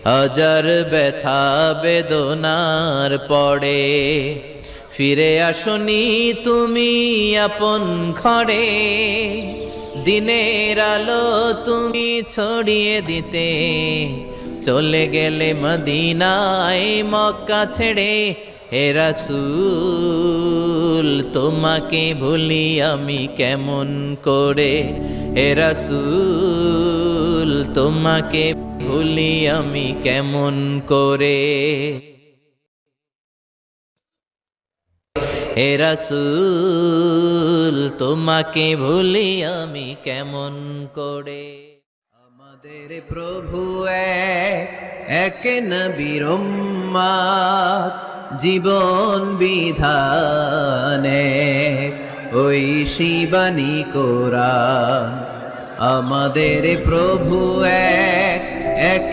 হাজার ব্যথা বেদনার পরে ফিরে আসনি তুমি আপন ঘরে। দিনের আলো তুমি ছড়িয়ে দিতে চলে গেলে মদিনায় মক্কা ছেড়ে। হে রাসূল তোমাকে ভুলি আমি কেমন করে, হে রাসূল তোমাকে ভুলি আমি কেমন করে, হে রাসূল তোমাকে ভুলি আমি কেমন করে। আমাদের প্রভু এক নবীর উম্মত, জীবন বিধানে ওই শিবানী কোরআন। আমাদের প্রভু এক